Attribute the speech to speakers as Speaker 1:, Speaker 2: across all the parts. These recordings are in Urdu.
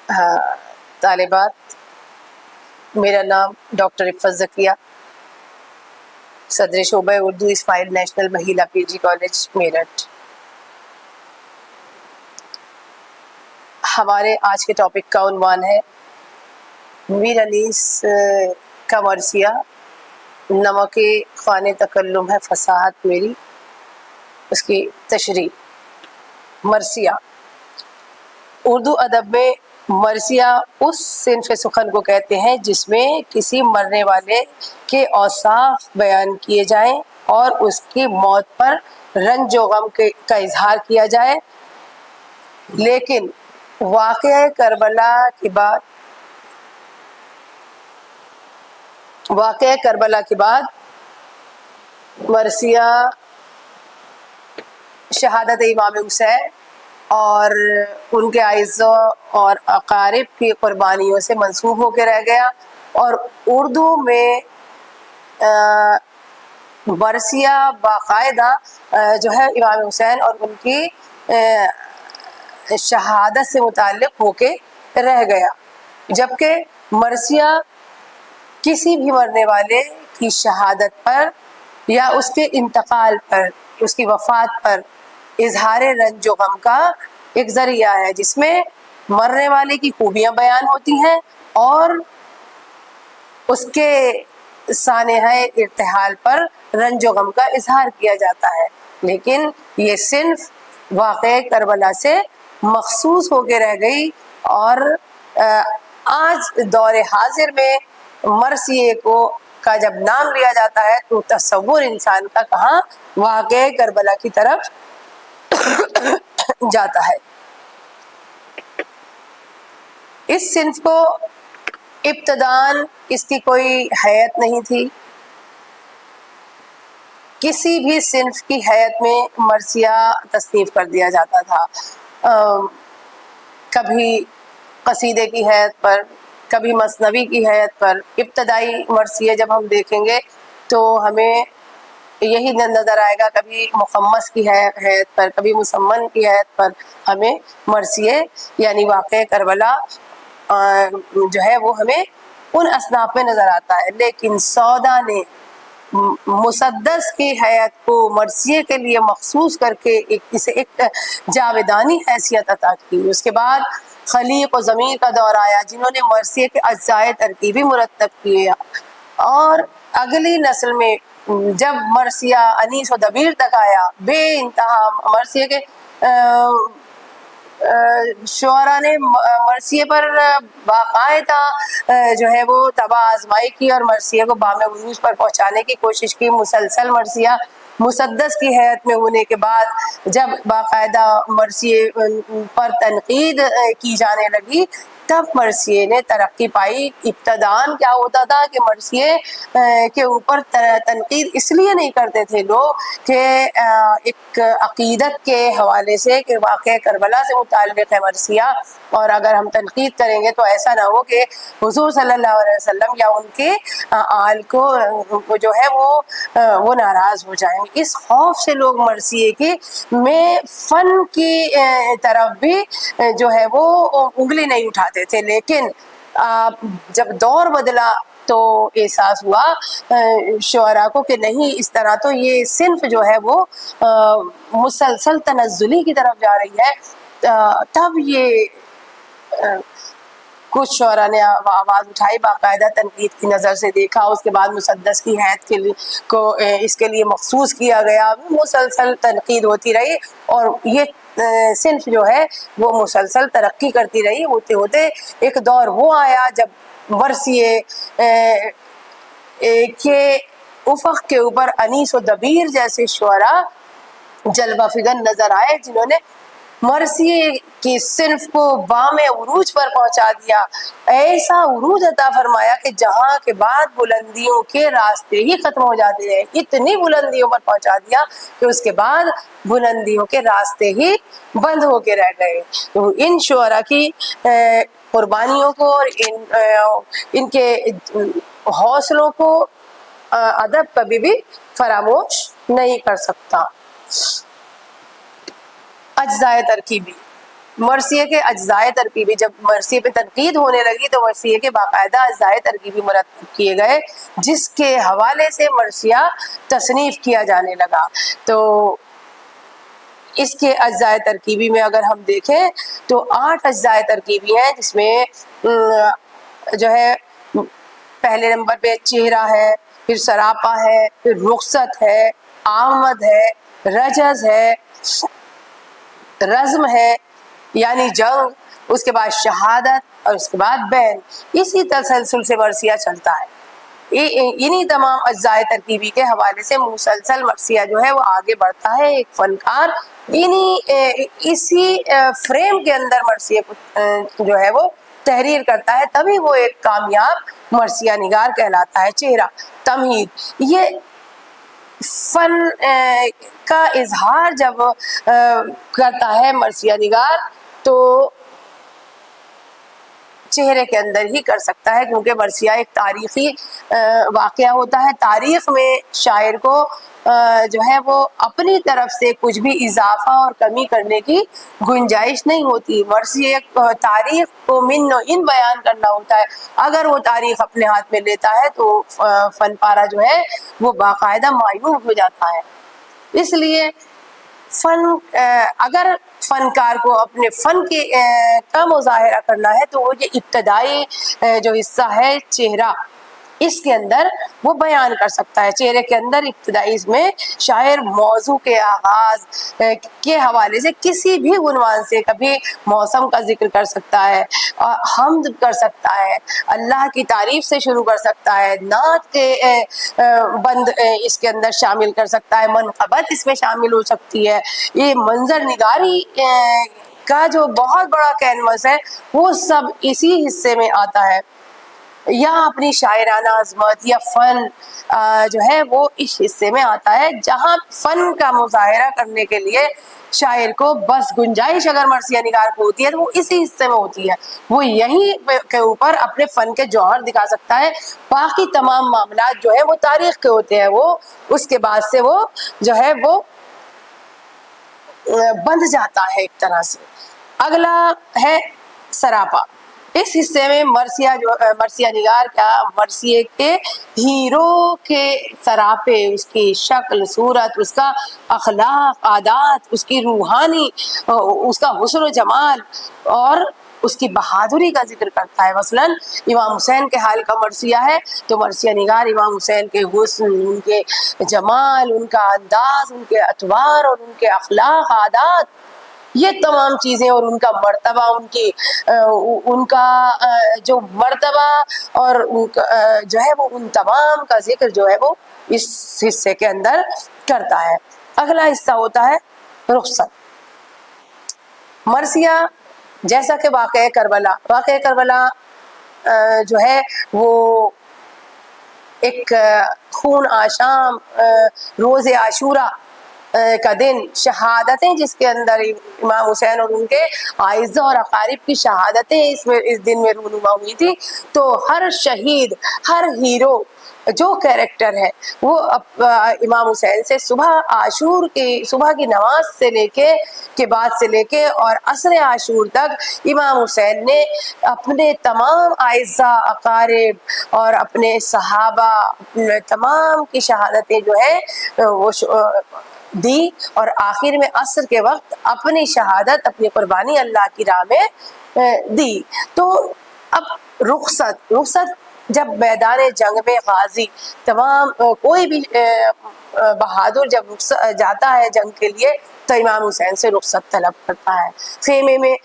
Speaker 1: طالبات، میرا نام ڈاکٹر عفت ذکیہ، صدر شعبہ اردو اسماعیل نیشنل مہیلا پی جی کالج میرٹھ۔ ہمارے آج کے ٹاپک کا عنوان ہے میر انیس کا مرثیہ، نمک خوان تکلم ہے فصاحت میری۔ اس کی تشریح۔ مرثیہ اردو ادب میں مرثیہ اس صنف سخن کو کہتے ہیں جس میں کسی مرنے والے کے اوصاف بیان کیے جائیں اور اس کی موت پر رنج و غم کا اظہار کیا جائے، لیکن واقعہ کربلا کے بعد مرثیہ شہادت امام حسین اور ان کے اعزاء اور اقارب کی قربانیوں سے منسوب ہو کے رہ گیا، اور اردو میں مرثیہ باقاعدہ جو ہے امام حسین اور ان کی شہادت سے متعلق ہو کے رہ گیا، جبکہ مرثیہ کسی بھی مرنے والے کی شہادت پر یا اس کے انتقال پر، اس کی وفات پر اظہار رنج و غم کا ایک ذریعہ ہے، جس میں مرنے والے کی خوبیاں بیان ہوتی ہیں اور اس کے سانحہ ارتحال پر رنج و غم کا اظہار کیا جاتا ہے۔ لیکن یہ صنف واقعہ کربلا سے مخصوص ہو کے رہ گئی، اور آج دور حاضر میں مرثیے کا جب نام لیا جاتا ہے تو تصور انسان کا کہاں واقعہ کربلا کی طرف جاتا ہے۔ اس صنف کو ابتداً اس کی کوئی حیت نہیں تھی، کسی بھی صنف کی حیت میں مرثیہ تصنیف کر دیا جاتا تھا، کبھی قصیدے کی حیت پر، کبھی مثنوی کی حیت پر۔ ابتدائی مرثیے جب ہم دیکھیں گے تو ہمیں یہی نظر آئے گا، کبھی مخمس کی حیت پر، کبھی مسمن کی حیت پر ہمیں مرثیے یعنی واقعہ کربلا جو ہے وہ ہمیں ان اصناف میں نظر آتا ہے۔ لیکن سودا نے مسدس کی حیت کو مرثیے کے لیے مخصوص کر کے اسے ایک جاودانی حیثیت عطا کی۔ اس کے بعد خلیق و ضمیر کا دور آیا، جنہوں نے مرثیے کے اجزائے ترکیبی مرتب کیے، اور اگلی نسل میں جب مرثیہ انیس و دبیر تک آیا، بے انتہا مرثیے کے شعراء نے مرثیے پر باقاعدہ جو ہے وہ طبع آزمائی کی اور مرثیے کو بام عروج پر پہنچانے کی کوشش کی۔ مسلسل مرثیہ مسدس کی حیت میں ہونے کے بعد جب باقاعدہ مرثیے پر تنقید کی جانے لگی، تب مرثیے نے ترقی پائی۔ ابتداً کیا ہوتا تھا کہ مرثیے کے اوپر تنقید اس لیے نہیں کرتے تھے لوگ کہ ایک عقیدت کے حوالے سے کہ واقعہ کربلا سے متعلق ہے مرثیہ، اور اگر ہم تنقید کریں گے تو ایسا نہ ہو کہ حضور صلی اللہ علیہ وسلم یا ان کے آل کو جو ہے وہ ناراض ہو جائیں۔ اس خوف سے لوگ مرثیے کی میں فن کی طرف بھی جو ہے وہ انگلی نہیں اٹھاتے تھے، لیکن جب دور بدلا تو احساس ہوا شعراء کو کہ نہیں، اس طرح تو یہ صنف جو ہے وہ مسلسل تنزلی کی طرف جا رہی ہے۔ تب یہ کچھ شعراء نے آواز اٹھائی، باقاعدہ تنقید کی نظر سے دیکھا، اس کے بعد مسدس کی حیت کو اس کے لیے مخصوص کیا گیا، مسلسل تنقید ہوتی رہی، اور یہ صنف جو ہے وہ مسلسل ترقی کرتی رہی۔ ہوتے ہوتے ایک دور وہ آیا جب مرثیے کے افق کے اوپر انیس و دبیر جیسے شعراء جلوہ فگن نظر آئے، جنہوں نے مرثیے کی صنف کو بام عروج پر پہنچا دیا، ایسا عروج عطا فرمایا کہ جہاں کے بعد بلندیوں کے راستے ہی ختم ہو جاتے ہیں، اتنی بلندیوں پر پہنچا دیا کہ اس کے بعد بلندیوں کے راستے ہی بند ہو کے رہ گئے۔ تو ان شعراء کی قربانیوں کو اور ان کے حوصلوں کو ادب کبھی بھی فراموش نہیں کر سکتا۔ اجزائے ترکیبی مرثیے کے اجزائے ترکیبی، جب مرثیے پہ تنقید ہونے لگی تو مرثیے کے باقاعدہ اجزائے ترکیبی مرتب کیے گئے، جس کے حوالے سے مرثیہ تصنیف کیا جانے لگا۔ تو اس کے اجزائے ترکیبی میں اگر ہم دیکھیں تو 8 اجزائے ترکیبی ہیں، جس میں جو ہے پہلے نمبر پہ چہرہ ہے، پھر سراپا ہے، پھر رخصت ہے، آمد ہے، رجز ہے، رزم ہے یعنی جنگ، اس کے بعد شہادت اور اس کے بعد بین۔ اسی تسلسل سے مرثیہ چلتا ہے۔ انہی تمام اجزائے ترکیبی کے حوالے سے مسلسل مرثیہ جو ہے وہ آگے بڑھتا ہے۔ ایک فنکار اسی فریم کے اندر مرثیے کو جو ہے وہ تحریر کرتا ہے، تبھی وہ ایک کامیاب مرثیہ نگار کہلاتا ہے۔ چہرہ، تمہید، یہ فن کا اظہار جب کرتا ہے مرثیہ نگار تو چہرے کے اندر ہی کر سکتا ہے، کیونکہ مرثیہ ایک تاریخی واقعہ ہوتا ہے۔ تاریخ میں شاعر کو جو ہے وہ اپنی طرف سے کچھ بھی اضافہ اور کمی کرنے کی گنجائش نہیں ہوتی۔ مرثیہ تاریخ کو من و ان بیان کرنا ہوتا ہے۔ اگر وہ تاریخ اپنے ہاتھ میں لیتا ہے تو فن پارہ جو ہے وہ باقاعدہ معیوب ہو جاتا ہے۔ اس لیے اگر فنکار کو اپنے فن کا مظاہرہ کرنا ہے تو وہ یہ ابتدائی جو حصہ ہے چہرہ، اس کے اندر وہ بیان کر سکتا ہے۔ چہرے کے اندر ابتدائی اس میں شاعر موضوع کے آغاز کے حوالے سے کسی بھی عنوان سے کبھی موسم کا ذکر کر سکتا ہے، حمد کر سکتا ہے، اللہ کی تعریف سے شروع کر سکتا ہے، نعت کے بند اس کے اندر شامل کر سکتا ہے، منقبت اس میں شامل ہو سکتی ہے۔ یہ منظر نگاری کا جو بہت بڑا کینوس ہے وہ سب اسی حصے میں آتا ہے۔ یہاں اپنی شاعرانہ عظمت یا فن جو ہے وہ اس حصے میں آتا ہے، جہاں فن کا مظاہرہ کرنے کے لیے شاعر کو بس گنجائش اگر مرثیہ نگار کو ہوتی ہے تو وہ اسی حصے میں ہوتی ہے۔ وہ یہیں کے اوپر اپنے فن کے جوہر دکھا سکتا ہے، باقی تمام معاملات جو ہے وہ تاریخ کے ہوتے ہیں، وہ اس کے بعد سے وہ جو ہے وہ بندھ جاتا ہے ایک طرح سے۔ اگلا ہے سراپا۔ اس حصے میں مرثیہ نگار کا مرثیے کے ہیرو کے سراپے، اس کی شکل صورت، اس کا اخلاق عادات، اس کی روحانی، اس کا حسن و جمال اور اس کی بہادری کا ذکر کرتا ہے۔ مثلاً امام حسین کے حال کا مرثیہ ہے تو مرثیہ نگار امام حسین کے حسن، ان کے جمال، ان کا انداز، ان کے اطوار اور ان کے اخلاق عادات، یہ تمام چیزیں اور ان کا مرتبہ، ان کا جو مرتبہ اور جو ہے وہ ان تمام کا ذکر جو ہے وہ اس حصے کے اندر کرتا ہے۔ اگلا حصہ ہوتا ہے رخصت۔ مرثیہ جیسا کہ واقعہ کربلا جو ہے وہ ایک خون آشام روز عاشورہ کا دن، شہادتیں جس کے اندر امام حسین اور ان کے اعزہ اور اقارب کی شہادتیں اس دن میں رونما ہوئی تھی۔ تو ہر شہید، ہر ہیرو جو کیریکٹر ہے وہ امام حسین سے صبح کی نماز سے لے کے اور عصر عاشور تک امام حسین نے اپنے تمام اعزہ اقارب اور اپنے صحابہ تمام کی شہادتیں جو ہے وہ دی، اور آخر میں عصر کے وقت اپنی شہادت، اپنی قربانی اللہ کی راہ میں دی۔ تو اب رخصت جب میدان جنگ میں غازی تمام کوئی بھی بہادر جب جاتا ہے جنگ کے لیے تو امام حسین سے رخصت طلب کرتا ہے۔ خیمے میں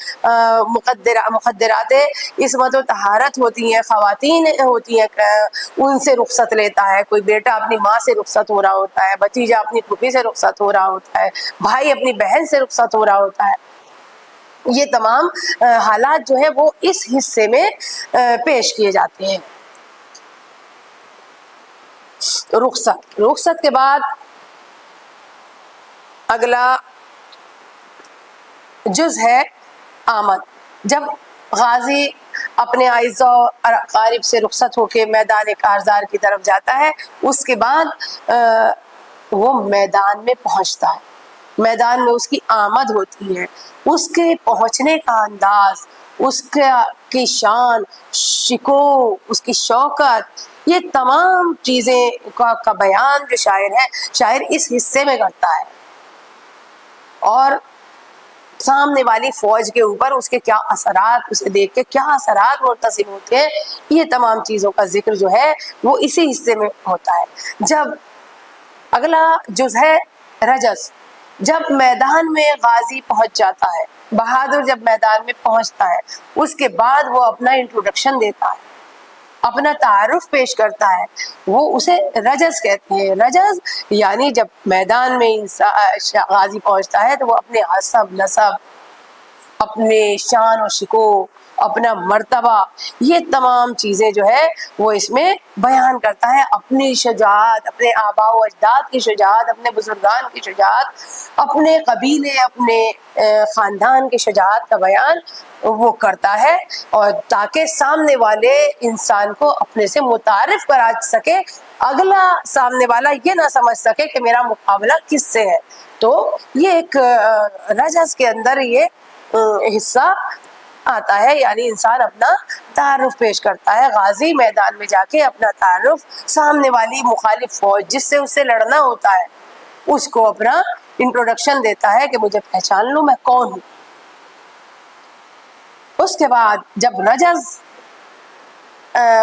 Speaker 1: مقدرات عصمت و طہارت ہوتی ہیں، خواتین ہوتی ہیں، ان سے رخصت لیتا ہے۔ کوئی بیٹا اپنی ماں سے رخصت ہو رہا ہوتا ہے، بھتیجا اپنی پھوپھی سے رخصت ہو رہا ہوتا ہے، بھائی اپنی بہن سے رخصت ہو رہا ہوتا ہے۔ یہ تمام حالات جو ہے وہ اس حصے میں پیش کیے جاتے ہیں۔ رخصت کے بعد اگلا جز ہے آمد۔ جب غازی اپنے اعزہ اور اقارب سے رخصت ہو کے میدان کارزار کی طرف جاتا ہے، اس کے بعد وہ میدان میں پہنچتا ہے۔ میدان میں اس کی آمد ہوتی ہے، اس کے پہنچنے کا انداز، اس کی شان شکو، اس کی شوکت، یہ تمام چیزیں کا بیان جو شاعر اس حصے میں کرتا ہے، اور سامنے والی فوج کے اوپر اس کے کیا اثرات، اسے دیکھ کے کیا اثرات مرتسم ہوتے ہیں، یہ تمام چیزوں کا ذکر جو ہے وہ اسی حصے میں ہوتا ہے۔ جب اگلا جز ہے رجز، جب میدان میں غازی پہنچ جاتا ہے، بہادر جب میدان میں پہنچتا ہے، اس کے بعد وہ اپنا انٹروڈکشن دیتا ہے، اپنا تعارف پیش کرتا ہے، وہ اسے رجز کہتے ہیں۔ رجز یعنی جب میدان میں غازی پہنچتا ہے تو وہ اپنے حسب نسب، اپنے شان و شکو، اپنا مرتبہ، یہ تمام چیزیں جو ہے وہ اس میں بیان کرتا ہے، اپنی شجاعت، اپنے آباء و اجداد کی شجاعت، اپنے بزرگان کی شجاعت، اپنے قبیلے، اپنے خاندان کی شجاعت کا بیان وہ کرتا ہے، اور تاکہ سامنے والے انسان کو اپنے سے متعارف کرا سکے، اگلا سامنے والا یہ نہ سمجھ سکے کہ میرا مقابلہ کس سے ہے۔ تو یہ ایک رجز کے اندر یہ حصہ آتا ہے، یعنی انسان اپنا تعارف پیش کرتا ہے، غازی میدان میں جا کے اپنا تعارف سامنے والی مخالف فوج جس سے اسے لڑنا ہوتا ہے اس کو اپنا انٹروڈکشن دیتا ہے کہ مجھے پہچان لو میں کون ہوں۔ اس کے بعد جب رجز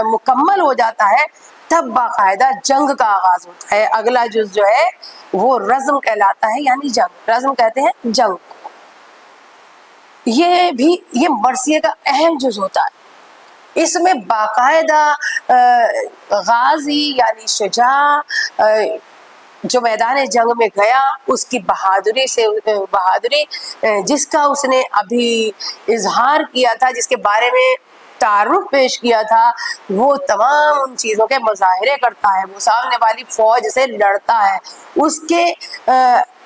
Speaker 1: مکمل ہو جاتا ہے تب باقاعدہ جنگ کا آغاز ہوتا ہے۔ اگلا جز جو ہے وہ رزم کہلاتا ہے، یعنی جنگ، رزم کہتے ہیں جنگ کو۔ یہ مرثیے کا اہم جز ہوتا ہے، اس میں باقاعدہ غازی یعنی شجاع جو میدان جنگ میں گیا، اس کی بہادری جس کا اس نے ابھی اظہار کیا تھا، جس کے بارے میں تعارف پیش کیا تھا، وہ تمام ان چیزوں کے مظاہرے کرتا ہے، وہ سامنے والی فوج سے لڑتا ہے، اس کے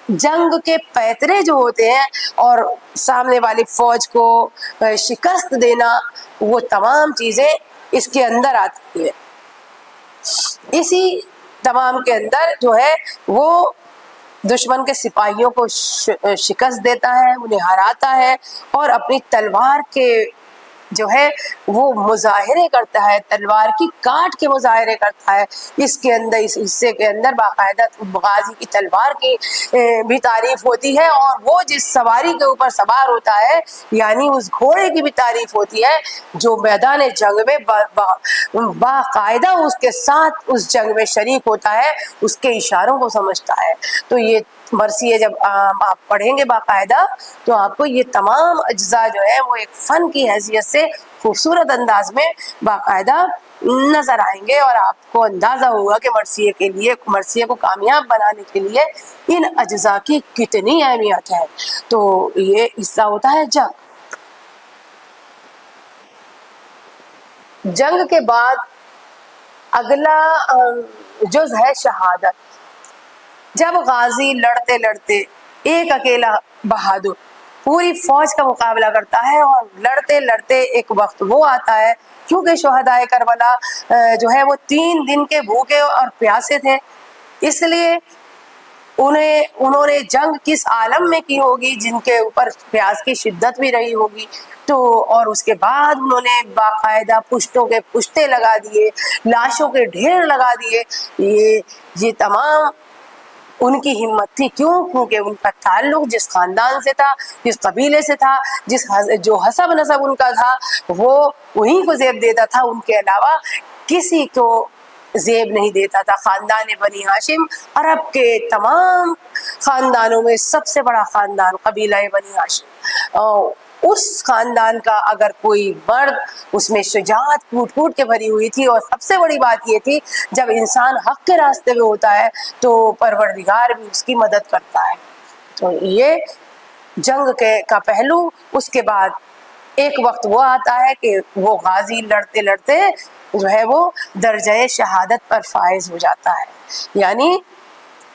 Speaker 1: جنگ کے پیترے جو ہوتے ہیں اور سامنے والی فوج کو شکست دینا، وہ تمام چیزیں اس کے اندر آتی ہے۔ اسی تمام کے اندر جو ہے وہ دشمن کے سپاہیوں کو شکست دیتا ہے، انہیں ہراتا ہے، اور اپنی تلوار کے جو ہے وہ مظاہرے کرتا ہے، تلوار کی کاٹ کے مظاہرے کرتا ہے۔ اس کے اندر، اس حصے کے اندر باقاعدہ غازی کی تلوار کی بھی تعریف ہوتی ہے، اور وہ جس سواری کے اوپر سوار ہوتا ہے یعنی اس گھوڑے کی بھی تعریف ہوتی ہے جو میدان جنگ میں باقاعدہ اس کے ساتھ اس جنگ میں شریک ہوتا ہے، اس کے اشاروں کو سمجھتا ہے۔ تو یہ مرثیے جب آپ پڑھیں گے باقاعدہ تو آپ کو یہ تمام اجزاء جو ہے وہ ایک فن کی حیثیت سے خوبصورت انداز میں باقاعدہ نظر آئیں گے، اور آپ کو اندازہ ہوگا کہ مرثیے کو کامیاب بنانے کے لیے ان اجزاء کی کتنی اہمیت ہے۔ تو یہ حصہ ہوتا ہے جنگ۔ جنگ کے بعد اگلا جز ہے شہادت۔ جب غازی لڑتے لڑتے ایک اکیلا بہادر پوری فوج کا مقابلہ کرتا ہے، اور لڑتے لڑتے ایک وقت وہ آتا ہے، کیونکہ شہدائے کربلا جو ہے وہ 3 دن کے بھوکے اور پیاسے تھے، اس لیے انہوں نے جنگ کس عالم میں کی ہوگی، جن کے اوپر پیاس کی شدت بھی رہی ہوگی، تو اور اس کے بعد انہوں نے باقاعدہ پشتوں کے پشتے لگا دیے، لاشوں کے ڈھیر لگا دیے۔ یہ تمام ان کی ہمت تھی، کیونکہ ان کا تعلق جس خاندان سے تھا، جس قبیلے سے تھا، جو حسب نسب ان کا تھا، وہ انہیں کو زیب دیتا تھا، ان کے علاوہ کسی کو زیب نہیں دیتا تھا۔ خاندان بنی ہاشم عرب کے تمام خاندانوں میں سب سے بڑا خاندان قبیلہ بنی ہاشم، اس خاندان کا اگر کوئی مرد، اس میں شجاعت پھوٹ پھوٹ کے بھری ہوئی تھی، اور سب سے بڑی بات یہ تھی جب انسان حق کے راستے میں ہوتا ہے تو پروردگار بھی اس کی مدد کرتا ہے۔ تو یہ جنگ کا پہلو۔ اس کے بعد ایک وقت وہ آتا ہے کہ وہ غازی لڑتے لڑتے جو ہے وہ درجہ شہادت پر فائز ہو جاتا ہے، یعنی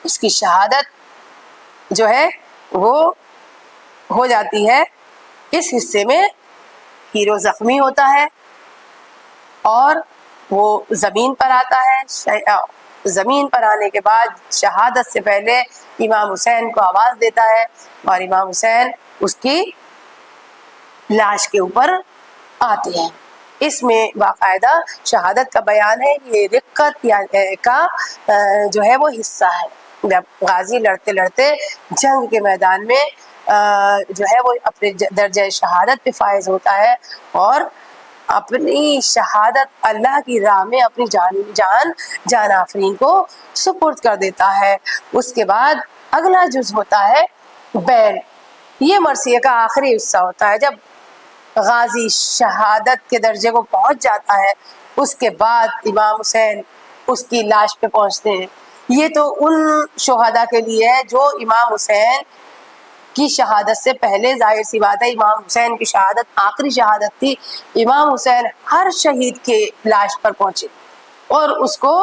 Speaker 1: اس کی شہادت جو ہے وہ ہو جاتی ہے۔ اس حصے میں ہیرو زخمی ہوتا ہے اور وہ زمین پر آتا ہے، زمین پر آنے کے بعد شہادت سے پہلے امام حسین کو آواز دیتا ہے اور امام حسین اس کی لاش کے اوپر آتے ہیں. اس میں باقاعدہ شہادت کا بیان ہے. یہ رقت کا جو ہے وہ حصہ ہے. جب غازی لڑتے لڑتے جنگ کے میدان میں جو ہے وہ اپنے درجہ شہادت پہ فائز ہوتا ہے اور اپنی شہادت اللہ کی راہ میں اپنی جان آفرین کو سپرد کر دیتا ہے. اس کے بعد اگلا جز ہوتا ہے بین. یہ مرثیے کا آخری حصہ ہوتا ہے. جب غازی شہادت کے درجے کو پہنچ جاتا ہے اس کے بعد امام حسین اس کی لاش پہ پہنچتے ہیں. یہ تو ان شہداء کے لیے ہے جو امام حسین کی شہادت سے پہلے، ظاہر سی بات ہے امام حسین کی شہادت آخری شہادت تھی. امام حسین ہر شہید کے لاش پر پہنچے اور اس کو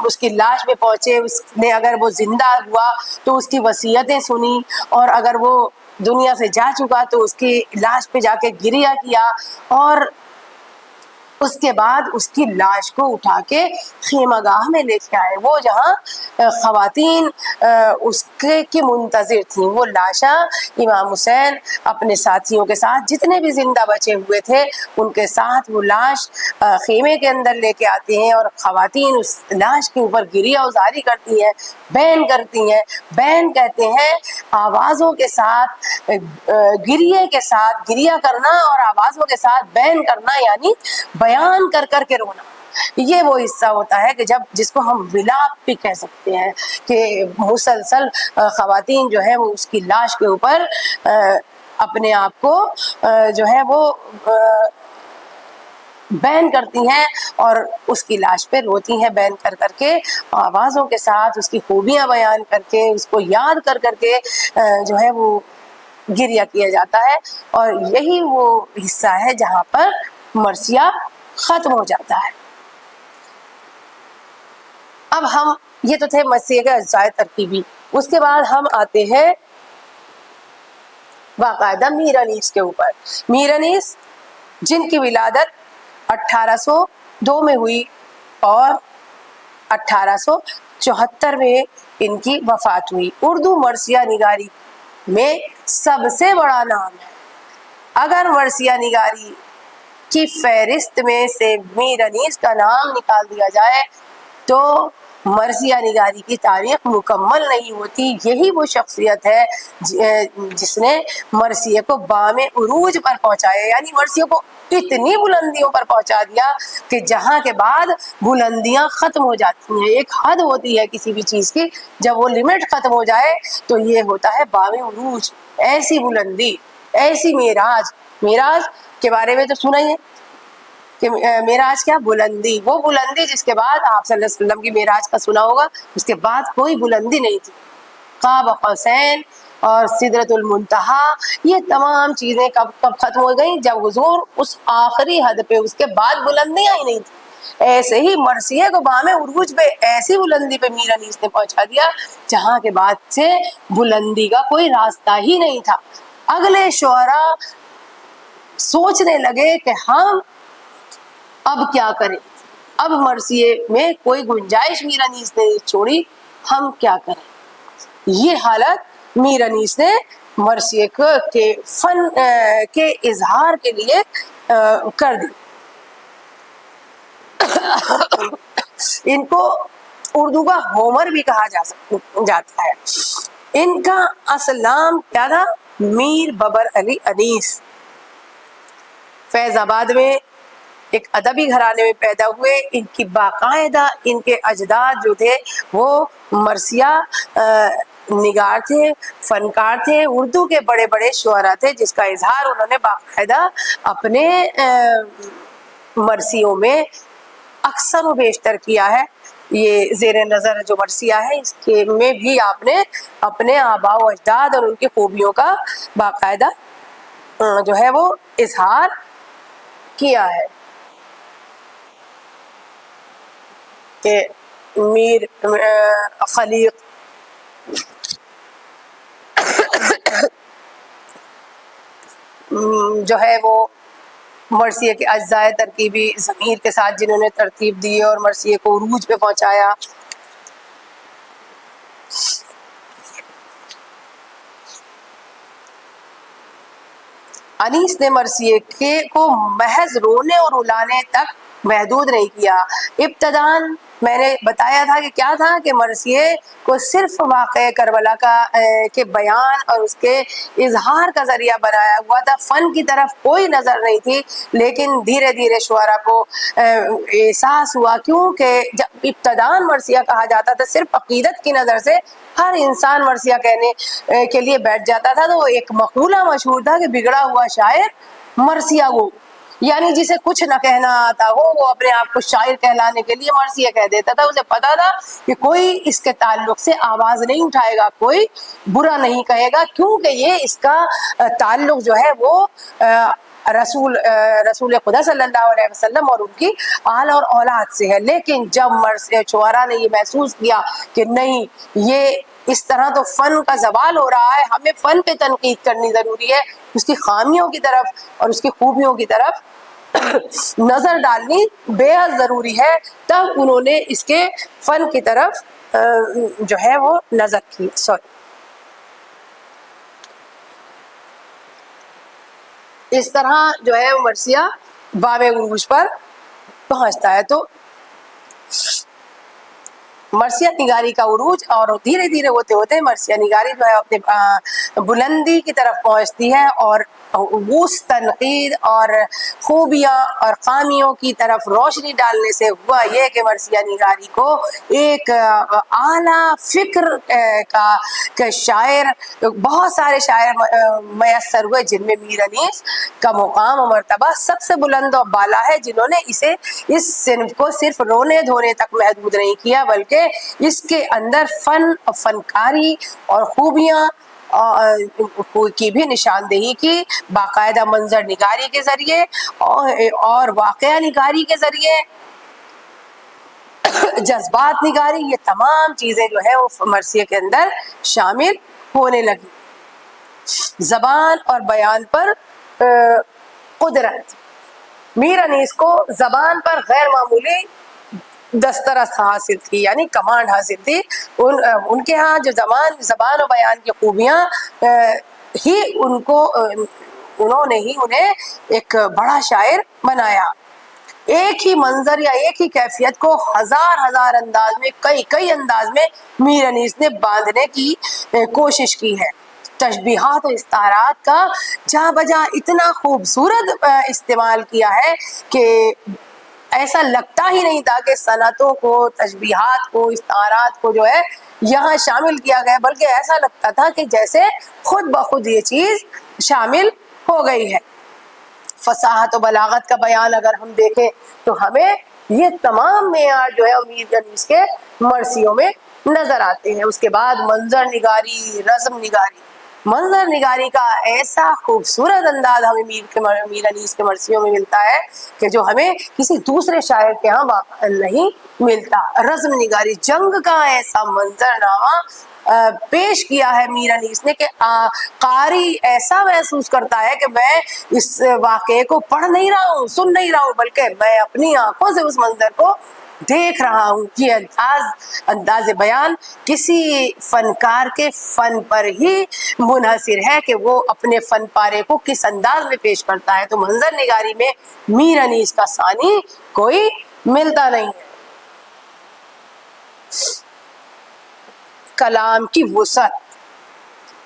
Speaker 1: اس کی لاش پہ پہنچے. اس نے اگر وہ زندہ ہوا تو اس کی وصیتیں سنی اور اگر وہ دنیا سے جا چکا تو اس کی لاش پہ جا کے گریہ کیا اور اس کے بعد اس کی لاش کو اٹھا کے خیمہ گاہ میں لے کے آئے. وہ جہاں خواتین اس کے منتظر تھیں، وہ لاشاں امام حسین اپنے ساتھیوں کے ساتھ جتنے بھی زندہ بچے ہوئے تھے ان کے ساتھ وہ لاش خیمے کے اندر لے کے آتے ہیں اور خواتین اس لاش کے اوپر گریہ ازاری کرتی ہیں، بین کرتی ہیں. بین کہتے ہیں آوازوں کے ساتھ گریہ کے ساتھ گریہ کرنا اور آوازوں کے ساتھ بین کرنا، یعنی بیان کر کر کے رونا. یہ وہ حصہ ہوتا ہے کہ جس کو ہم ولاپ بھی کہہ سکتے ہیں کہ مسلسل خواتین جو ہے وہ اس کی لاش کے اوپر اپنے آپ کو جو ہے وہ بین کرتی ہیں اور اس کی لاش پہ روتی ہیں بین کر کر کے، آوازوں کے ساتھ اس کی خوبیاں بیان کر کے، اس کو یاد کر کر کے جو ہے وہ گریہ کیا جاتا ہے. اور یہی وہ حصہ ہے جہاں پر مرثیہ ختم ہو جاتا ہے. اب ہم یہ تو تھے مرثیے کے اجزائے ترکیبی. اس کے بعد ہم آتے ہیں باقاعدہ میر انیس کے اوپر. میر انیس جن کی ولادت 1802 میں ہوئی اور 1874 میں ان کی وفات ہوئی. اردو مرثیہ نگاری میں سب سے بڑا نام ہے. اگر مرثیہ نگاری کی فہرست میں سے میر انیس کا نام نکال دیا جائے تو مرثیہ نگاری کی تاریخ مکمل نہیں ہوتی. یہی وہ شخصیت ہے جس نے مرثیے کو بام عروج پر پہنچایا، یعنی مرثیے کو اتنی بلندیوں پر پہنچا دیا کہ جہاں کے بعد بلندیاں ختم ہو جاتی ہیں. ایک حد ہوتی ہے کسی بھی چیز کی، جب وہ لمٹ ختم ہو جائے تو یہ ہوتا ہے بام عروج. ایسی بلندی، ایسی معراج کے بارے میں تو سنا ہی ہے کہ معراج کیا بلندی، وہ بلندی جس کے بعد آپ صلی اللہ علیہ وسلم کی معراج کا سنا ہوگا، اس کے بعد کوئی بلندی نہیں تھی. قاب قوسین اور سدرۃ المنتہا، یہ تمام چیزیں کب ختم ہو گئیں؟ جب حضور اس آخری حد پہ، اس کے بعد بلندیاں ہی نہیں تھیں. ایسے ہی مرثیے کو بام عروج پہ ایسی بلندی پہ میر انیس نے پہنچا دیا جہاں کے بعد سے بلندی کا کوئی راستہ ہی نہیں تھا. اگلے شعراء سوچنے لگے کہ ہم اب کیا کریں، اب مرثیے میں کوئی گنجائش میر انیس نے چھوڑی، ہم کیا کریں. یہ حالت میر انیس نے مرثیے کے فن کے اظہار کے لیے کر دی. ان کو اردو کا ہومر بھی کہا جاتا ہے. ان کا اصل نام کیا تھا؟ میر ببر علی انیس. فیض آباد میں ایک ادبی گھرانے میں پیدا ہوئے. ان کی باقاعدہ ان کے اجداد جو تھے وہ مرثیہ نگار تھے، فنکار تھے، اردو کے بڑے بڑے شعراء تھے جس کا اظہار انہوں نے باقاعدہ اپنے مرثیوں میں اکثر و بیشتر کیا ہے. یہ زیر نظر جو مرثیہ ہے اس کے میں بھی آپ نے اپنے آباء و اجداد اور ان کی خوبیوں کا باقاعدہ جو ہے وہ اظہار کیا ہے. کہ میر خلیق جو ہے وہ مرثیے کے اجزائے ترکیبی ضمیر کے ساتھ جنہوں نے ترتیب دی اور مرثیے کو عروج پہ پہنچایا. انیس نے مرثیے کو محض رونے اور رلانے تک محدود نہیں کیا. ابتداً میں نے بتایا تھا کہ کیا تھا کہ مرثیے کو صرف واقعہ کربلا کے بیان اور اس کے اظہار کا ذریعہ بنایا ہوا تھا. فن کی طرف کوئی نظر نہیں تھی. لیکن دھیرے دھیرے شعراء کو احساس ہوا، کیونکہ جب ابتداً مرثیہ کہا جاتا تھا صرف عقیدت کی نظر سے ہر انسان مرثیہ کہنے کے لیے بیٹھ جاتا تھا. تو ایک مقولہ مشہور تھا کہ بگڑا ہوا شاعر مرثیہ گو، یعنی جسے کچھ نہ کہنا آتا ہو وہ اپنے آپ کو شاعر کہلانے کے لیے مرثیہ کہہ دیتا تھا. اسے پتا تھا کہ کوئی اس کے تعلق سے آواز نہیں اٹھائے گا، کوئی برا نہیں کہے گا، کیونکہ یہ اس کا تعلق جو ہے وہ رسول خدا صلی اللہ علیہ وسلم اور ان کی آل اور اولاد سے ہے. لیکن جب شعراء نے یہ محسوس کیا کہ نہیں، یہ اس طرح تو فن کا زوال ہو رہا ہے، ہمیں فن پہ تنقید کرنی ضروری ہے، اس کی خامیوں کی طرف اور اس کی خوبیوں کی طرف نظر ڈالنی بے حد ضروری ہے، تب انہوں نے اس کے فن کی طرف جو ہے وہ نظر کی. اس طرح جو ہے مرثیہ باب عروج پر پہنچتا ہے. تو مرثیہ نگاری کا عروج اور دھیرے دھیرے ہوتے ہوتے مرثیہ نگاری جو ہے اپنے بلندی کی طرف پہنچتی ہے اور اس تنقید اور خوبیاں اور خامیوں کی طرف روشنی ڈالنے سے ہوا یہ کہ مرثیہ نگاری کو ایک اعلیٰ فکر کا شاعر، بہت سارے شاعر میسر ہوئے جن میں میر انیس کا مقام و مرتبہ سب سے بلند و بالا ہے، جنہوں نے اس صنف کو صرف رونے دھونے تک محدود نہیں کیا بلکہ اس کے اندر فن اور فنکاری اور خوبیاں کی بھی نشاندہی کی، باقاعدہ منظر نگاری کے ذریعے اور واقعہ نگاری کے ذریعے، جذبات نگاری، یہ تمام چیزیں جو ہے وہ مرثیے کے اندر شامل ہونے لگی. زبان اور بیان پر قدرت، میر انیس کو زبان پر غیر معمولی دسترس حاصل تھی، یعنی کمانڈ حاصل تھی. ان کے ہاں جو زبان و بیان کی خوبیاں ہی انہوں نے انہیں ایک بڑا شاعر بنایا. ایک ہی منظر یا ایک ہی کیفیت کو ہزار انداز میں، کئی انداز میں میر انیس نے باندھنے کی کوشش کی ہے. تشبیہات و استعارات کا جا بجا اتنا خوبصورت استعمال کیا ہے کہ ایسا لگتا ہی نہیں تھا کہ صنعتوں کو، تشبیہات کو، استعارات کو جو ہے یہاں شامل کیا گیا، بلکہ ایسا لگتا تھا کہ جیسے خود بخود یہ چیز شامل ہو گئی ہے. فصاحت و بلاغت کا بیان اگر ہم دیکھیں تو ہمیں یہ تمام معیار جو ہے میر انیس کے مرثیوں میں نظر آتے ہیں. اس کے بعد منظر نگاری، رزم نگاری. منظر نگاری کا ایسا خوبصورت انداز ہمیں میر انیس کے مرثیوں میں ملتا ہے کہ جو ہمیں کسی دوسرے شاعر کے ہاں نہیں ملتا. رزم نگاری، جنگ کا ایسا منظرنامہ پیش کیا ہے میر انیس نے کہ قاری ایسا محسوس کرتا ہے کہ میں اس واقعے کو پڑھ نہیں رہا ہوں، سن نہیں رہا ہوں، بلکہ میں اپنی آنکھوں سے اس منظر کو دیکھ رہا ہوں. یہ انداز بیان کسی فنکار کے فن پر ہی منحصر ہے کہ وہ اپنے فن پارے کو کس انداز میں پیش کرتا ہے. تو منظر نگاری میں میر انیس کا ثانی کوئی ملتا نہیں ہے. کلام کی وسعت،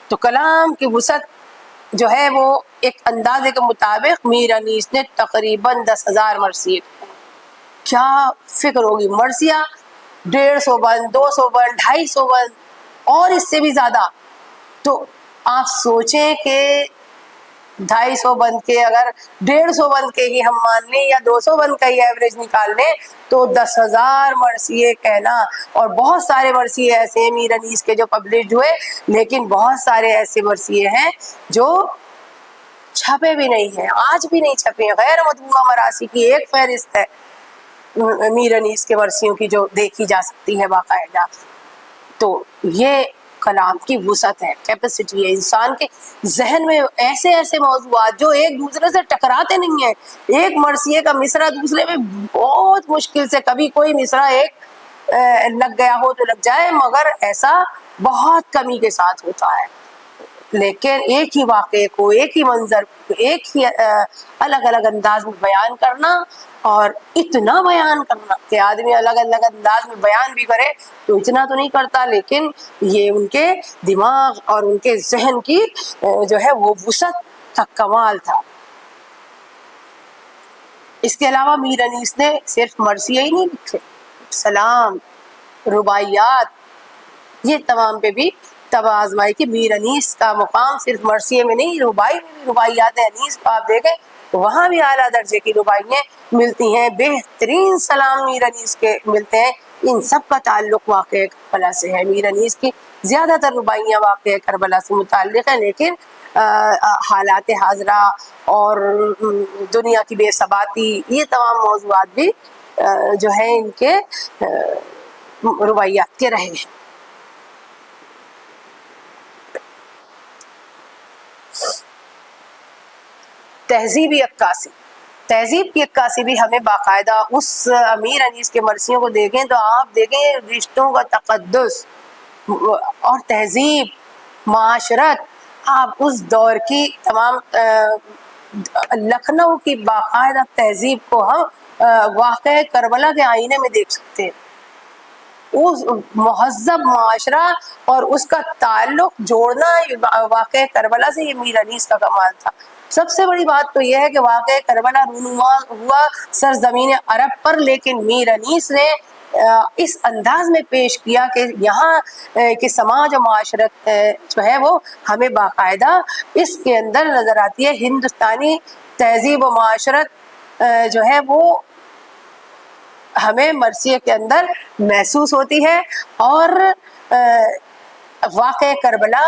Speaker 1: تو کلام کی وسعت جو ہے وہ ایک اندازے کے مطابق میر انیس نے تقریباً 10,000 مرثیے. کیا فکر ہوگی، مرثیہ 150 بند، 200 بند، 250 بند اور اس سے بھی زیادہ. تو آپ سوچیں کہ 250 بند کے اگر 150 بند کے ہی ہم مان لیں یا 200 بند کا ہی ایوریج نکال لیں تو 10,000 مرثیے کہنا. اور بہت سارے مرثیے ایسے ہیں میر انیس کے جو پبلشڈ ہوئے، لیکن بہت سارے ایسے مرثیے ہیں جو چھپے بھی نہیں ہیں، آج بھی نہیں چھپے. غیر مطبوعہ مراثی کی ایک فہرست ہے میر انیس کے مرثیوں کی جو دیکھی جا سکتی ہے باقاعدہ. تو یہ کلام کی وسعت ہے، کیپیسٹی ہے. انسان کے ذہن میں ایسے ایسے موضوعات جو ایک دوسرے سے ٹکراتے نہیں ہیں، ایک مرثیے کا مصرع دوسرے میں بہت مشکل سے، کبھی کوئی مصرع ایک لگ گیا ہو تو لگ جائے، مگر ایسا بہت کمی کے ساتھ ہوتا ہے. لیکن ایک ہی واقعے کو، ایک ہی منظر کو ایک ہی الگ الگ انداز میں بیان کرنا، اور اتنا بیان کرنا کہ آدمی الگ الگ انداز میں بیان بھی کرے تو اتنا تو نہیں کرتا، لیکن یہ ان کے دماغ اور ان کے ذہن کی جو ہے وہ وسعت کا کمال تھا. اس کے علاوہ میر انیس نے صرف مرثیے ہی نہیں لکھے، سلام، رباعیات، یہ تمام پہ بھی طبع آزمائی کہ میر انیس کا مقام صرف مرثیے میں نہیں، ربائی میں بھی رباعیات انیس کو آپ دیکھیں تو وہاں بھی اعلیٰ درجے کی رباعیاں ملتی ہیں، بہترین سلام میر انیس کے ملتے ہیں. ان سب کا تعلق واقعہ کربلا سے ہے. میر انیس کی زیادہ تر رباعیاں واقعہ کربلا سے متعلق ہیں، لیکن حالات حاضرہ اور دنیا کی بے ثباتی، یہ تمام موضوعات بھی جو ہے ان کے رباعیات کے رہے ہیں. تہذیبی عکاسی، تہذیب کی عکاسی بھی ہمیں باقاعدہ اس امیر انیس کے مرثیوں کو دیکھیں تو آپ دیکھیں رشتوں کا تقدس اور تہذیب، معاشرت، آپ اس دور کی تمام لکھنؤ کی باقاعدہ تہذیب کو ہم واقعہ کربلا کے آئینے میں دیکھ سکتے ہیں. اس مہذب معاشرہ اور اس کا تعلق جوڑنا واقعہ کربلا سے، یہ میر انیس کا کمال تھا. سب سے بڑی بات تو یہ ہے کہ واقعہ کربلا رونما ہوا سرزمین عرب پر، لیکن میر انیس نے اس انداز میں پیش کیا کہ یہاں کہ سماج و معاشرت جو ہے وہ ہمیں باقاعدہ اس کے اندر نظر آتی ہے. ہندوستانی تہذیب و معاشرت جو ہے وہ ہمیں مرثیے کے اندر محسوس ہوتی ہے، اور واقعہ کربلا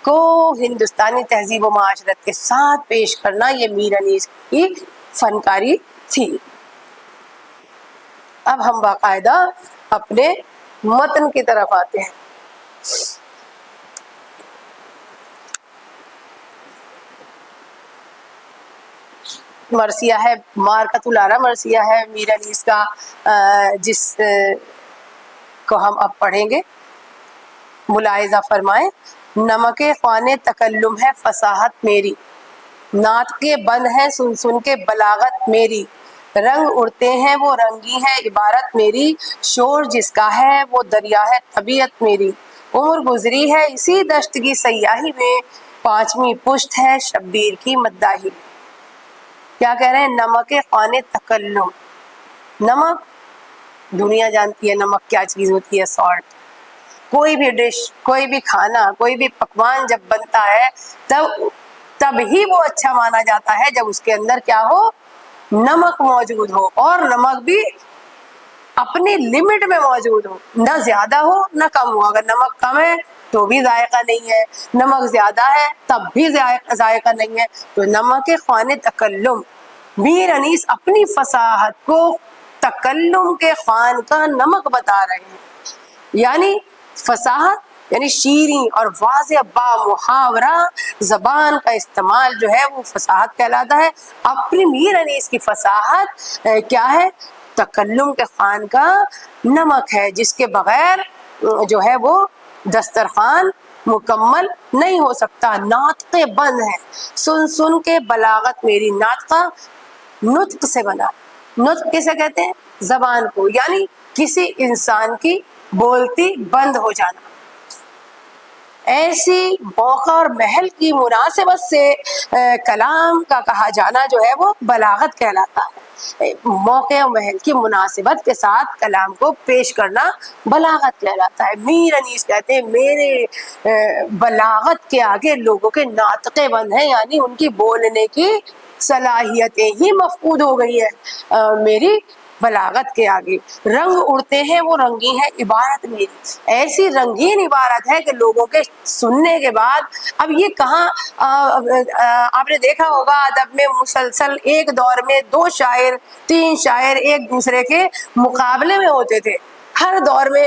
Speaker 1: کو ہندوستانی تہذیب و معاشرت کے ساتھ پیش کرنا یہ میر انیس کی فنکاری تھی. اب ہم باقاعدہ اپنے متن کی طرف آتے ہیں. مرثیہ ہے مارکۃ العرب، مرثیہ ہے میر انیس کا، جس کو ہم اب پڑھیں گے. ملاحظہ فرمائیں، نمک خوان تکلم ہے فصاحت میری، نعت کے بند ہے سن سن کے بلاغت میری، رنگ اڑتے ہیں وہ رنگی ہے عبارت میری، شور جس کا ہے وہ دریا ہے طبیعت میری، عمر گزری ہے اسی دشت کی سیاہی میں، پانچویں پشت ہے شبیر کی مداحی. کیا کہہ رہے ہیں؟ نمک خوان تکلم. نمک دنیا جانتی ہے نمک کیا چیز ہوتی ہے، سالٹ. کوئی بھی ڈش، کوئی بھی کھانا، کوئی بھی پکوان جب بنتا ہے تب ہی وہ اچھا مانا جاتا ہے جب اس کے اندر کیا ہو، نمک موجود ہو، اور نمک بھی اپنی لمٹ میں موجود ہو، نہ زیادہ ہو نہ کم ہو. اگر نمک کم ہے تو بھی ذائقہ نہیں ہے، نمک زیادہ ہے تب بھی ذائقہ نہیں ہے. تو نمک خوان تکلم، میر انیس اپنی فصاحت کو تکلم کے خوان کا نمک بتا رہے ہیں. یعنی فصاحت یعنی شیریں اور واضح با محاورہ زبان کا استعمال جو ہے وہ فصاحت کہلاتا ہے. اپنی میر انیس کی فصاحت کیا ہے؟ تکلم کے خوان کا نمک ہے، جس کے بغیر جو ہے وہ دسترخوان مکمل نہیں ہو سکتا. ناطق بند ہے سن سن کے بلاغت میری، ناطقہ نطق سے بنا. نطق کسے کہتے ہیں؟ زبان کو، یعنی کسی انسان کی بولتی بند ہو جانا. ایسی موقع اور محل کی مناسبت سے کلام کا کہا جانا جو ہے وہ بلاغت کہلاتا ہے. موقع اور محل کی مناسبت کے ساتھ کلام کو پیش کرنا بلاغت کہلاتا ہے. میر انیس کہتے ہیں میرے بلاغت کے آگے لوگوں کے ناطقے بند ہیں، یعنی ان کی بولنے کی صلاحیتیں ہی مفقود ہو گئی ہیں میری بلاغت کے آگے. رنگ اڑتے ہیں وہ رنگین ہے عبارت میری، ایسی رنگین عبارت ہے کہ لوگوں کے سننے کے بعد، اب یہ کہاں آپ نے دیکھا ہوگا ادب میں مسلسل ایک دور میں 2 شاعر 3 شاعر ایک دوسرے کے مقابلے میں ہوتے تھے. ہر دور میں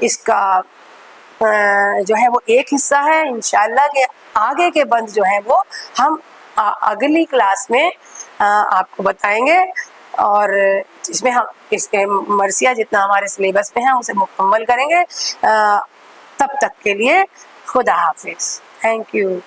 Speaker 1: اس کا جو ہے وہ ایک حصہ ہے. انشاءاللہ کہ آگے کے بند جو ہے وہ ہم اگلی کلاس میں آپ کو بتائیں گے، اور جس میں ہم اس کے مرثیہ جتنا ہمارے سلیبس میں ہے اسے مکمل کریں گے. تب تک کے لیے خدا حافظ. Thank you.